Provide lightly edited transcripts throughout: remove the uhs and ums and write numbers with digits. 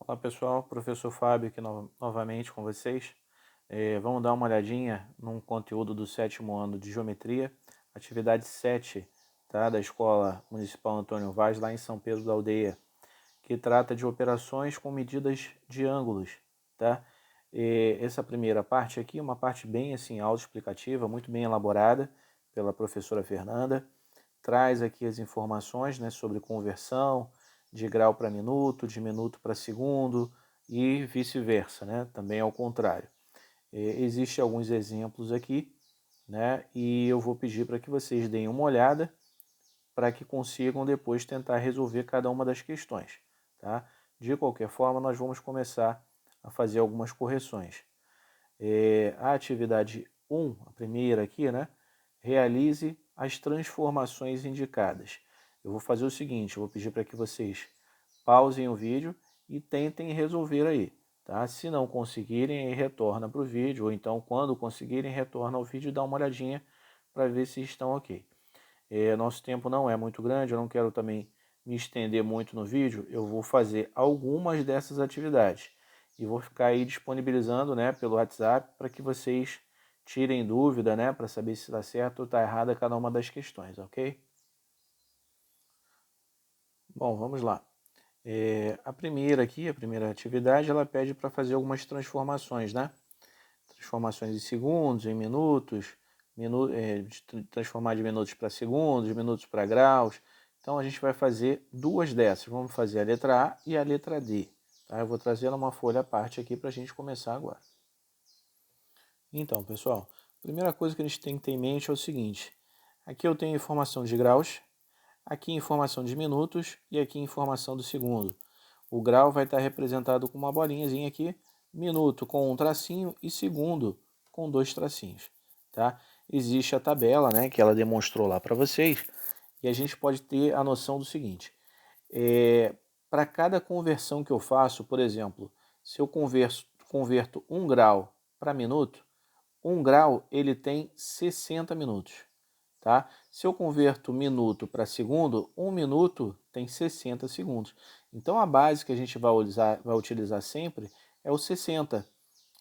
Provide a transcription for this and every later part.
Olá pessoal, professor Fábio aqui novamente com vocês. Vamos dar uma olhadinha num conteúdo do sétimo ano de Geometria, atividade 7, tá, da Escola Municipal Antônio Vaz, lá em São Pedro da Aldeia, que trata de operações com medidas de ângulos. Tá? Essa primeira parte aqui é uma parte bem assim, autoexplicativa, muito bem elaborada pela professora Fernanda. Traz aqui as informações, né, sobre conversão de grau para minuto, de minuto para segundo e vice-versa, né, também ao contrário. Existem alguns exemplos aqui, né, e eu vou pedir para que vocês deem uma olhada para que consigam depois tentar resolver cada uma das questões. Tá? De qualquer forma, nós vamos começar a fazer algumas correções. A atividade 1, a primeira aqui, né? Realize as transformações indicadas. Eu vou fazer o seguinte, eu vou pedir para que vocês pausem o vídeo e tentem resolver aí. Tá? Se não conseguirem, retorna para o vídeo, ou então quando conseguirem, retorna ao vídeo e dá uma olhadinha para ver se estão ok. Nosso tempo não é muito grande, eu não quero também me estender muito no vídeo, eu vou fazer algumas dessas atividades e vou ficar aí disponibilizando, né, pelo WhatsApp para que vocês tirem dúvida, né, para saber se está certo ou está errada cada uma das questões, ok? Bom, vamos lá. A primeira aqui, a primeira atividade, ela pede para fazer algumas transformações, né? Transformações em segundos, em minutos, transformar de minutos para segundos, de minutos para graus. Então a gente vai fazer duas dessas. Vamos fazer a letra A e a letra D. Tá? Eu vou trazer uma folha à parte aqui para a gente começar agora. Então, pessoal, a primeira coisa que a gente tem que ter em mente é o seguinte. Aqui eu tenho informação de graus, aqui informação de minutos e aqui informação do segundo. O grau vai estar representado com uma bolinhazinha aqui, minuto com um tracinho e segundo com dois tracinhos. Tá? Existe a tabela, né, que ela demonstrou lá para vocês, e a gente pode ter a noção do seguinte. Para cada conversão que eu faço, por exemplo, se eu converto 1 grau para minuto, 1 grau ele tem 60 minutos. Tá? Se eu converto minuto para segundo, 1 minuto tem 60 segundos. Então a base que a gente vai utilizar sempre é o 60.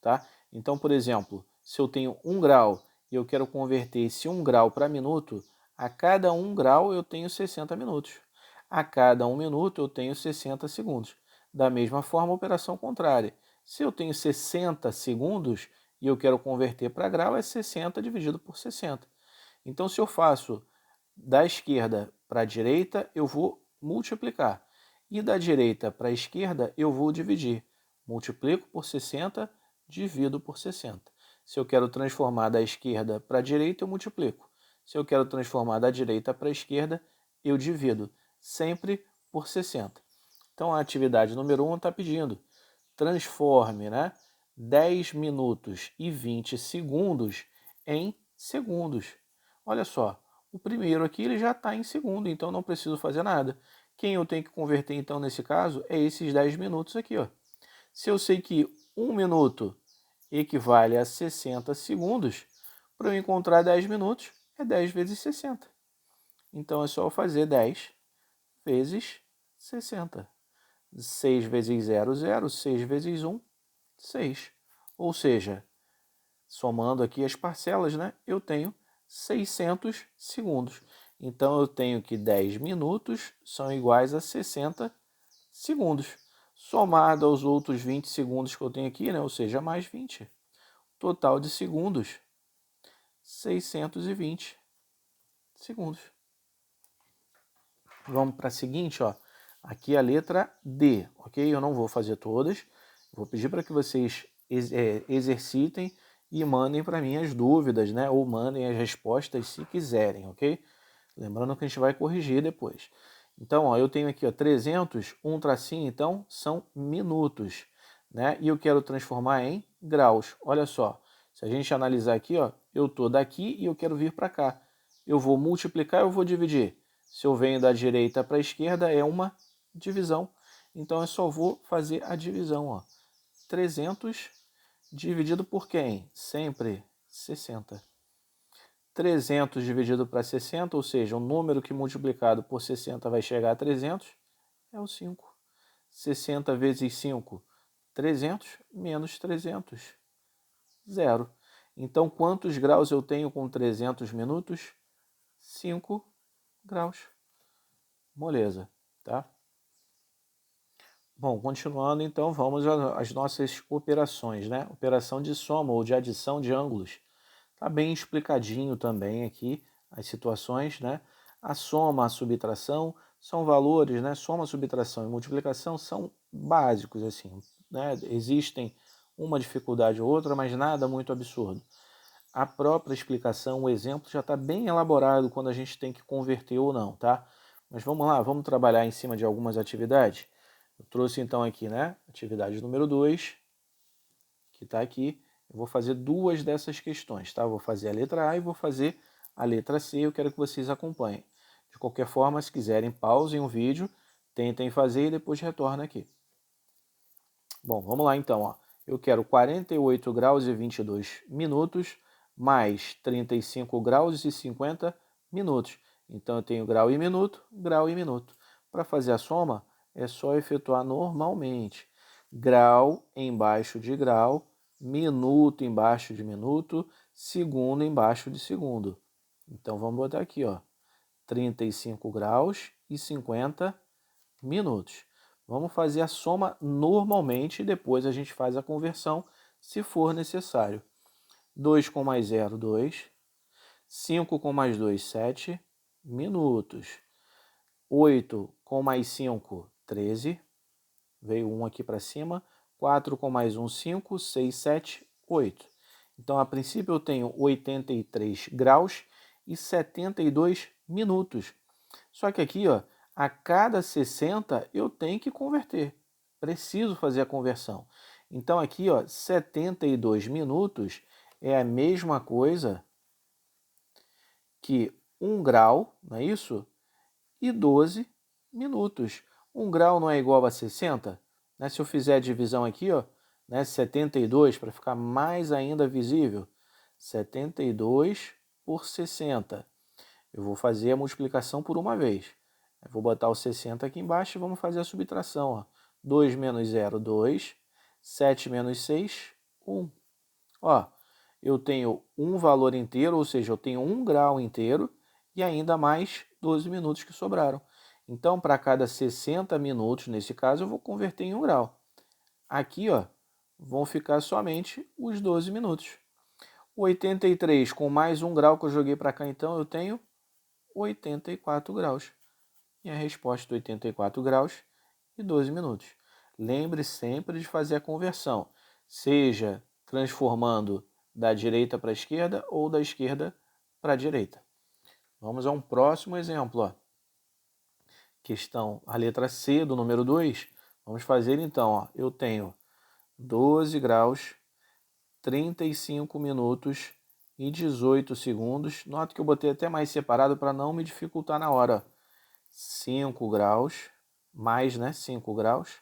Tá? Então, por exemplo, se eu tenho 1 grau e eu quero converter esse 1 grau para minuto, a cada 1 grau eu tenho 60 minutos. A cada 1 minuto eu tenho 60 segundos. Da mesma forma, a operação contrária. Se eu tenho 60 segundos e eu quero converter para grau, é 60 dividido por 60. Então, se eu faço da esquerda para a direita, eu vou multiplicar. E da direita para a esquerda, eu vou dividir. Multiplico por 60, divido por 60. Se eu quero transformar da esquerda para a direita, eu multiplico. Se eu quero transformar da direita para a esquerda, eu divido. Sempre por 60. Então, a atividade número 1 está pedindo. Transforme, né, 10 minutos e 20 segundos em segundos. Olha só, o primeiro aqui ele já está em segundo, então não preciso fazer nada. Quem eu tenho que converter então nesse caso é esses 10 minutos aqui. Ó. Se eu sei que 1 minuto equivale a 60 segundos, para eu encontrar 10 minutos é 10 vezes 60. Então é só eu fazer 10 vezes 60. 6 vezes 0, 0. 6 vezes 1, 6. Ou seja, somando aqui as parcelas, né, eu tenho 600 segundos. Então, eu tenho que 10 minutos são iguais a 60 segundos. Somado aos outros 20 segundos que eu tenho aqui, né, ou seja, mais 20. Total de segundos, 620 segundos. Vamos para a seguinte, ó. Aqui a letra D, ok? Eu não vou fazer todas. Vou pedir para que vocês exercitem e mandem para mim as dúvidas, né? Ou mandem as respostas se quiserem, ok? Lembrando que a gente vai corrigir depois. Então, ó, eu tenho aqui ó, 300, um tracinho, então, são minutos, né? E eu quero transformar em graus. Olha só, se a gente analisar aqui, ó, eu estou daqui e eu quero vir para cá. Eu vou multiplicar, eu vou dividir. Se eu venho da direita para a esquerda, é uma divisão. Então, eu só vou fazer a divisão. Ó. 300 dividido por quem? Sempre 60. 300 dividido para 60, ou seja, o número que multiplicado por 60 vai chegar a 300, é o 5. 60 vezes 5, 300, menos 300, 0. Então, quantos graus eu tenho com 300 minutos? 5 graus. Moleza, tá? Bom, continuando, então, vamos às nossas operações, né? Operação de soma ou de adição de ângulos. Tá bem explicadinho também aqui as situações, né? A soma, a subtração são valores, né? Soma, subtração e multiplicação são básicos, assim, né? Existem uma dificuldade ou outra, mas nada muito absurdo. A própria explicação, o exemplo já está bem elaborado quando a gente tem que converter ou não, tá? Mas vamos lá, vamos trabalhar em cima de algumas atividades. Eu trouxe então aqui, né? Atividade número 2, que está aqui. Eu vou fazer duas dessas questões, tá? Eu vou fazer a letra A e vou fazer a letra C. Eu quero que vocês acompanhem. De qualquer forma, se quiserem, pausem o vídeo, tentem fazer e depois retornem aqui. Bom, vamos lá então, ó. Eu quero 48 graus e 22 minutos mais 35 graus e 50 minutos. Então eu tenho grau e minuto, grau e minuto. Para fazer a soma, é só efetuar normalmente. Grau embaixo de grau, minuto embaixo de minuto, segundo embaixo de segundo. Então vamos botar aqui, ó, 35 graus e 50 minutos. Vamos fazer a soma normalmente e depois a gente faz a conversão se for necessário. 2 com mais 0, 2. 5 com mais 2, 7 minutos. 8 com mais 5, 13. Veio 1 aqui para cima. 4 com mais 1, 5. 6, 7, 8. Então, a princípio, eu tenho 83 graus e 72 minutos. Só que aqui, ó, a cada 60 eu tenho que converter. Preciso fazer a conversão. Então, aqui, ó, 72 minutos é a mesma coisa que 1 grau, não é isso? E 12 minutos. 1 grau não é igual a 60? Né? Se eu fizer a divisão aqui, ó, né, 72, para ficar mais ainda visível, 72 por 60. Eu vou fazer a multiplicação por uma vez. Eu vou botar o 60 aqui embaixo e vamos fazer a subtração. Ó. 2 menos 0, 2. 7 menos 6, 1. Ó, eu tenho um valor inteiro, ou seja, eu tenho 1 grau inteiro e ainda mais 12 minutos que sobraram. Então, para cada 60 minutos, nesse caso, eu vou converter em 1 grau. Aqui, ó, vão ficar somente os 12 minutos. 83 com mais 1 grau que eu joguei para cá, então eu tenho 84 graus. E a resposta é 84 graus e 12 minutos. Lembre sempre de fazer a conversão, seja transformando da direita para a esquerda ou da esquerda para a direita. Vamos a um próximo exemplo. Ó. Questão, a letra C do número 2. Vamos fazer então. Ó. Eu tenho 12 graus, 35 minutos e 18 segundos. Note que eu botei até mais separado para não me dificultar na hora. 5 graus, mais, né? 5 graus,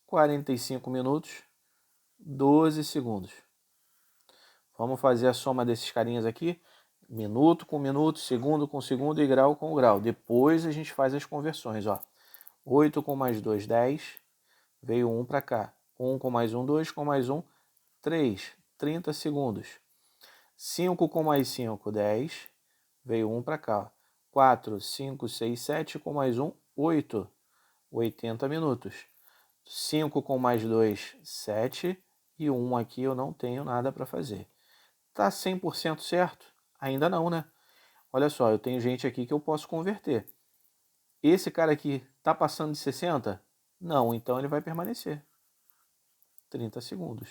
45 minutos, 12 segundos. Vamos fazer a soma desses carinhas aqui. Minuto com minuto, segundo com segundo e grau com grau. Depois a gente faz as conversões, ó. 8 com mais 2, 10. Veio 1 para cá. 1 com mais 1, 2 com mais 1, 3. 30 segundos. 5 com mais 5, 10. Veio 1 para cá, ó. 4, 5, 6, 7 com mais 1, 8. 80 minutos. 5 com mais 2, 7. E 1 aqui eu não tenho nada para fazer. Tá 100% certo? Ainda não, né? Olha só, eu tenho gente aqui que eu posso converter. Esse cara aqui tá passando de 60? Não, então ele vai permanecer. 30 segundos.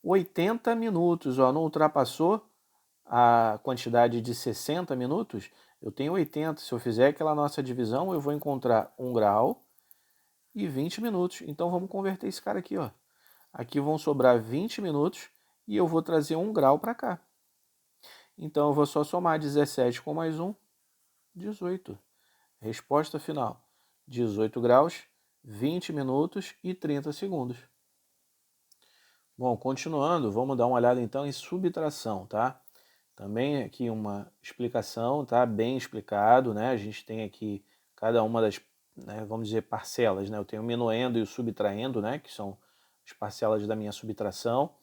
80 minutos, ó, não ultrapassou a quantidade de 60 minutos? Eu tenho 80. Se eu fizer aquela nossa divisão, eu vou encontrar 1 grau e 20 minutos. Então vamos converter esse cara aqui, ó. Aqui vão sobrar 20 minutos e eu vou trazer 1 grau para cá. Então eu vou só somar 17 com mais 1, 18. Resposta final: 18 graus, 20 minutos e 30 segundos. Bom, continuando, vamos dar uma olhada então em subtração, tá? Também aqui uma explicação, tá? Bem explicado, né? A gente tem aqui cada uma das né, vamos dizer, parcelas, né? Eu tenho o minuendo e o subtraendo, né, que são as parcelas da minha subtração.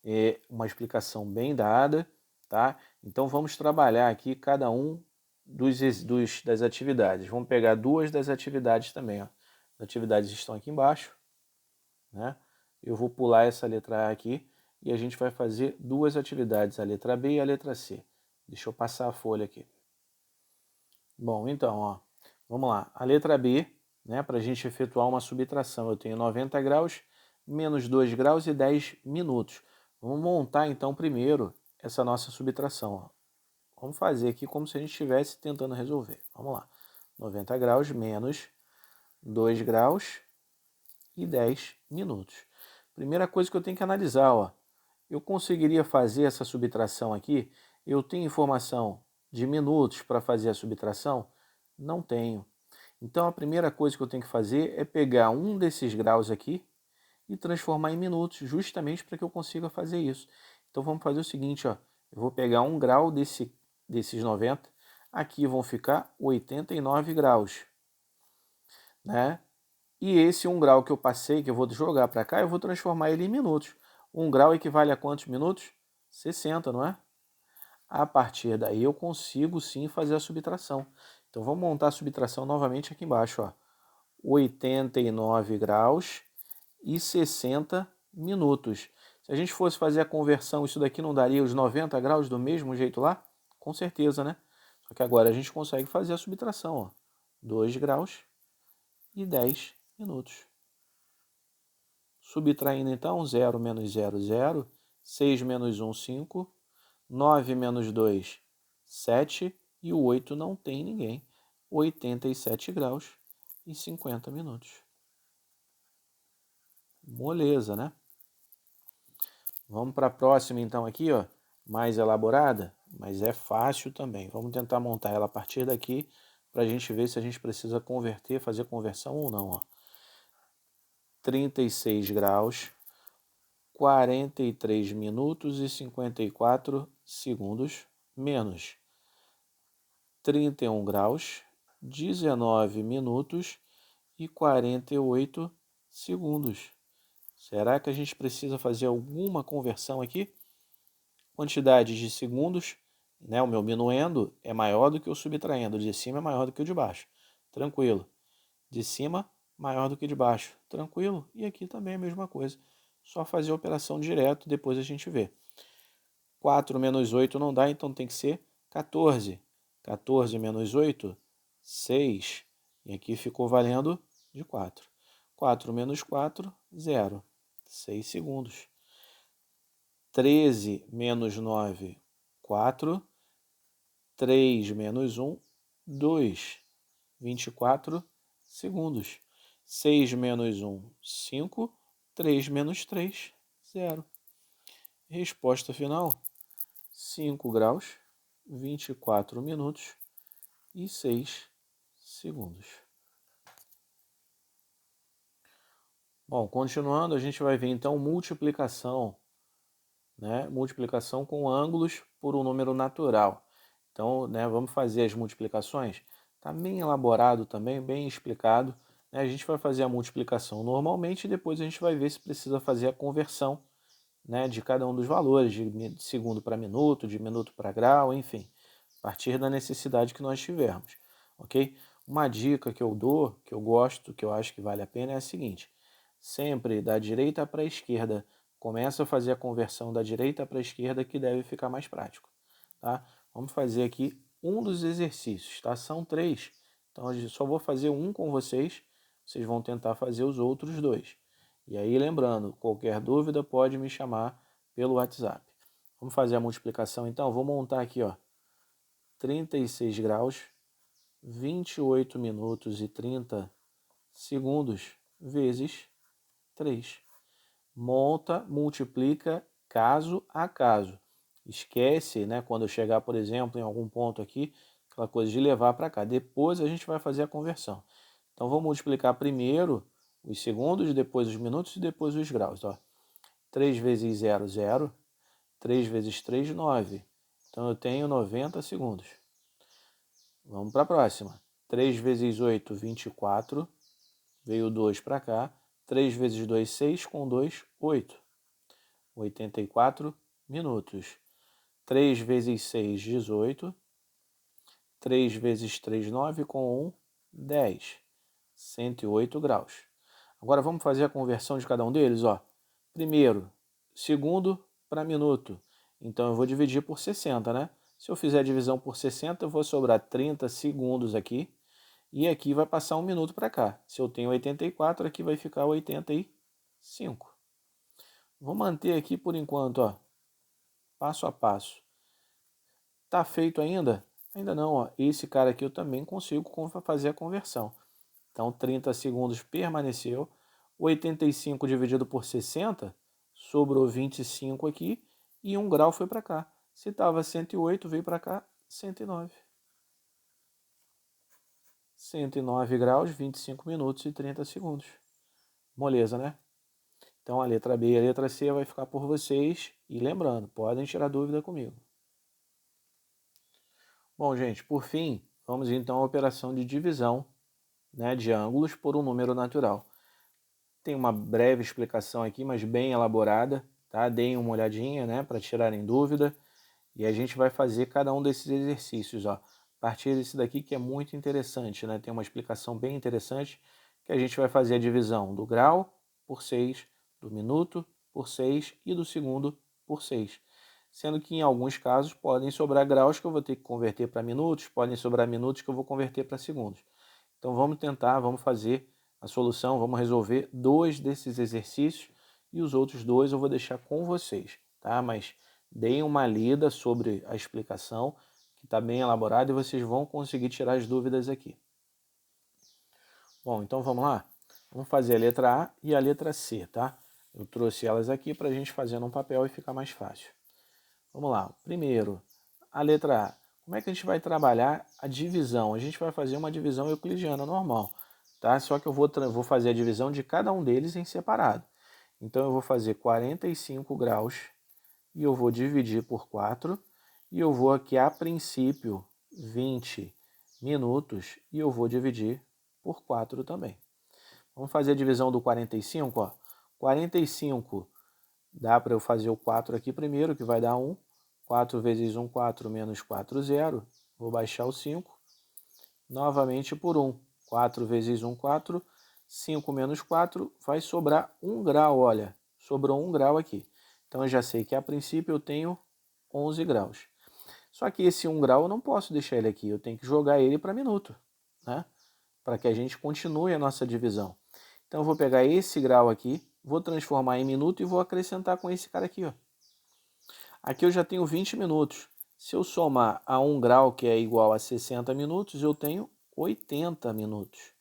É uma explicação bem dada, tá? Então vamos trabalhar aqui cada um das atividades. Vamos pegar duas das atividades também, ó. As atividades estão aqui embaixo, né? Eu vou pular essa letra A aqui e a gente vai fazer duas atividades, a letra B e a letra C. Deixa eu passar a folha aqui. Bom, então, ó, vamos lá. A letra B, né, para a gente efetuar uma subtração, eu tenho 90 graus, menos 2 graus e 10 minutos. Vamos montar, então, primeiro essa nossa subtração. Ó. Vamos fazer aqui como se a gente estivesse tentando resolver. Vamos lá. 90 graus menos 2 graus e 10 minutos. Primeira coisa que eu tenho que analisar, ó, eu conseguiria fazer essa subtração aqui? Eu tenho informação de minutos para fazer a subtração? Não tenho. Então a primeira coisa que eu tenho que fazer é pegar um desses graus aqui e transformar em minutos, justamente para que eu consiga fazer isso. Então vamos fazer o seguinte, ó, eu vou pegar um grau desses 90, aqui vão ficar 89 graus, né? E esse 1 grau que eu passei, que eu vou jogar para cá, eu vou transformar ele em minutos. 1 grau equivale a quantos minutos? 60, não é? A partir daí eu consigo sim fazer a subtração. Então vamos montar a subtração novamente aqui embaixo, ó. 89 graus e 60 minutos. Se a gente fosse fazer a conversão, isso daqui não daria os 90 graus do mesmo jeito lá? Com certeza, né? Só que agora a gente consegue fazer a subtração, ó. 2 graus e 10 minutos. Subtraindo então, 0 menos 0, 0. 6 menos 1, 5. 9 menos 2, 7. E o 8 não tem ninguém. 87 graus e 50 minutos. Moleza, né? Vamos para a próxima então aqui, ó. Mais elaborada, mas é fácil também. Vamos tentar montar ela a partir daqui para a gente ver se a gente precisa converter, fazer conversão ou não, ó. 36 graus, 43 minutos e 54 segundos, menos 31 graus, 19 minutos e 48 segundos. Será que a gente precisa fazer alguma conversão aqui? Quantidade de segundos, né? O meu minuendo é maior do que o subtraendo, de cima é maior do que o de baixo. Tranquilo. De cima, maior do que de baixo. Tranquilo. E aqui também é a mesma coisa. Só fazer a operação direto, depois a gente vê. 4 menos 8 não dá, então tem que ser 14. 14 menos 8, 6. E aqui ficou valendo de 4. 4 menos 4, 0. 6 segundos. 13 menos 9, 4. 3 menos 1, 2. 24 segundos. 6 menos 1, 5. 3 menos 3, 0. Resposta final, 5 graus, 24 minutos e 6 segundos. Bom, continuando, a gente vai ver então multiplicação, né? Multiplicação com ângulos por um número natural. Então, né, vamos fazer as multiplicações. Está bem elaborado também, bem explicado. Né? A gente vai fazer a multiplicação normalmente e depois a gente vai ver se precisa fazer a conversão, né, de cada um dos valores, de segundo para minuto, de minuto para grau, enfim, a partir da necessidade que nós tivermos, ok? Uma dica que eu dou, que eu gosto, que eu acho que vale a pena é a seguinte: sempre da direita para a esquerda, começa a fazer a conversão da direita para a esquerda, que deve ficar mais prático, tá? Vamos fazer aqui um dos exercícios, tá? São 3, então eu só vou fazer um com vocês, vocês vão tentar fazer os outros 2. E aí, lembrando, qualquer dúvida pode me chamar pelo WhatsApp. Vamos fazer a multiplicação então? Vou montar aqui, ó, 36 graus, 28 minutos e 30 segundos vezes 3. Monta, multiplica caso a caso. Esquece, né, quando eu chegar, por exemplo, em algum ponto aqui, aquela coisa de levar para cá. Depois a gente vai fazer a conversão. Então, vou multiplicar primeiro os segundos, depois os minutos e depois os graus. Ó. 3 vezes 0, 0. 3 vezes 3, 9. Então, eu tenho 90 segundos. Vamos para a próxima. 3 vezes 8, 24. Veio 2 para cá. 3 vezes 2, 6. Com 2, 8. 84 minutos. 3 vezes 6, 18. 3 vezes 3, 9. Com 1, 10. 108 graus. Agora vamos fazer a conversão de cada um deles. Ó. Primeiro, segundo para minuto. Então eu vou dividir por 60, né? Se eu fizer a divisão por 60, eu vou sobrar 30 segundos aqui. E aqui vai passar 1 minuto para cá. Se eu tenho 84, aqui vai ficar 85. Vou manter aqui por enquanto, ó, passo a passo. Tá feito ainda? Ainda não, ó. Esse cara aqui eu também consigo fazer a conversão. Então 30 segundos permaneceu. 85 dividido por 60, sobrou 25 aqui e 1 grau foi para cá. Se estava 108, veio para cá 109. 109 graus, 25 minutos e 30 segundos. Moleza, né? Então a letra B e a letra C vai ficar por vocês. E lembrando, podem tirar dúvida comigo. Bom, gente, por fim, vamos então à operação de divisão, né, de ângulos por um número natural. Tem uma breve explicação aqui, mas bem elaborada, tá? Deem uma olhadinha, né, para tirarem dúvida. E a gente vai fazer cada um desses exercícios, ó. A partir desse daqui que é muito interessante, né? Tem uma explicação bem interessante, que a gente vai fazer a divisão do grau por 6, do minuto por 6 e do segundo por 6. Sendo que em alguns casos podem sobrar graus que eu vou ter que converter para minutos, podem sobrar minutos que eu vou converter para segundos. Então vamos tentar, vamos fazer a solução, vamos resolver 2 desses exercícios e os outros 2 eu vou deixar com vocês, tá? Mas deem uma lida sobre a explicação, que está bem elaborada e vocês vão conseguir tirar as dúvidas aqui. Bom, então vamos lá? Vamos fazer a letra A e a letra C, tá? Eu trouxe elas aqui para a gente fazer num papel e ficar mais fácil. Vamos lá. Primeiro, a letra A. Como é que a gente vai trabalhar a divisão? A gente vai fazer uma divisão euclidiana normal, tá? Só que eu vou fazer a divisão de cada um deles em separado. Então eu vou fazer 45 graus e eu vou dividir por 4 e eu vou aqui a princípio 20 minutos e eu vou dividir por 4 também. Vamos fazer a divisão do 45, ó. 45 dá para eu fazer o 4 aqui primeiro, que vai dar 1. 4 vezes 1, 4 menos 4, 0. Vou baixar o 5. Novamente por 1. 4 vezes 1, 4. 5 menos 4 vai sobrar 1 grau, olha. Sobrou 1 grau aqui. Então eu já sei que a princípio eu tenho 11 graus. Só que esse 1 grau eu não posso deixar ele aqui, eu tenho que jogar ele para minuto, né? Para que a gente continue a nossa divisão. Então eu vou pegar esse grau aqui, vou transformar em minuto e vou acrescentar com esse cara aqui, ó. Aqui eu já tenho 20 minutos. Se eu somar a 1 grau, que é igual a 60 minutos, eu tenho 80 minutos.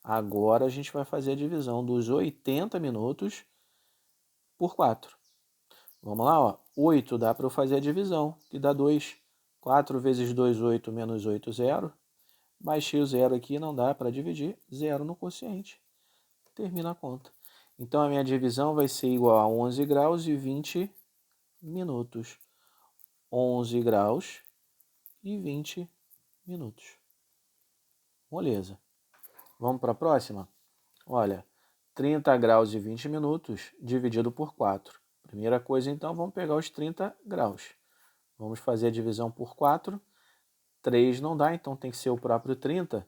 Agora a gente vai fazer a divisão dos 80 minutos por 4. Vamos lá, ó. 8 dá para eu fazer a divisão, que dá 2. 4 vezes 2, 8, menos 8, 0. Baixei o 0 aqui, não dá para dividir. 0 no quociente. Termina a conta. Então a minha divisão vai ser igual a 11 graus e 20 minutos. 11 graus e 20 minutos. Moleza. Vamos para a próxima? Olha, 30 graus e 20 minutos dividido por 4. Primeira coisa, então, vamos pegar os 30 graus. Vamos fazer a divisão por 4. 3 não dá, então tem que ser o próprio 30.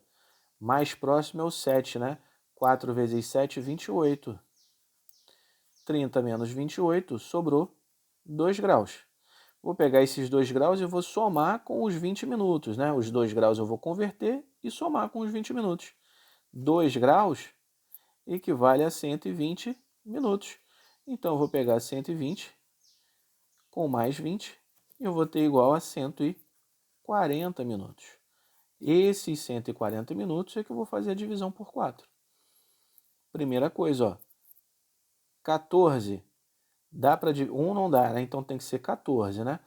Mais próximo é o 7, né? 4 vezes 7, 28. 30 menos 28, sobrou 2 graus. Vou pegar esses 2 graus e vou somar com os 20 minutos, né? Os 2 graus eu vou converter e somar com os 20 minutos. 2 graus equivale a 120 minutos. Então eu vou pegar 120 com mais 20 e eu vou ter igual a 140 minutos. Esses 140 minutos é que eu vou fazer a divisão por 4. Primeira coisa, ó. 14 dá para 1 não dá, né? Então tem que ser 14, né?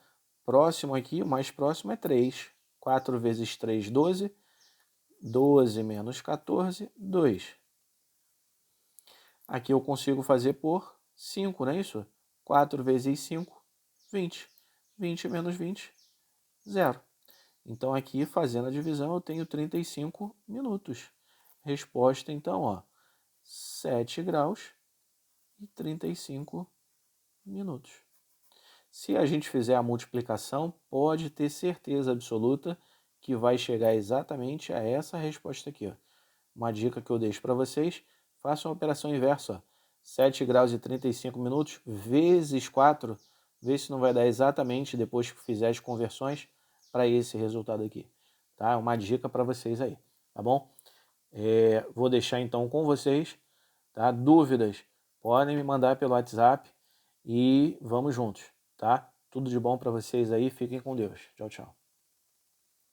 Próximo aqui, o mais próximo é 3. 4 vezes 3, 12. 12 menos 14, 2. Aqui eu consigo fazer por 5, não é isso? 4 vezes 5, 20. 20 menos 20, 0. Então aqui, fazendo a divisão, eu tenho 35 minutos. Resposta, então, ó, 7 graus e 35 minutos. Se a gente fizer a multiplicação, pode ter certeza absoluta que vai chegar exatamente a essa resposta aqui, ó. Uma dica que eu deixo para vocês, façam a operação inversa, ó. 7 graus e 35 minutos vezes 4, vê se não vai dar exatamente, depois que fizer as conversões, para esse resultado aqui. Tá? Uma dica para vocês aí, tá bom? Vou deixar então com vocês, tá? Dúvidas, podem me mandar pelo WhatsApp e vamos juntos, tá? Tudo de bom para vocês aí, fiquem com Deus. Tchau, tchau.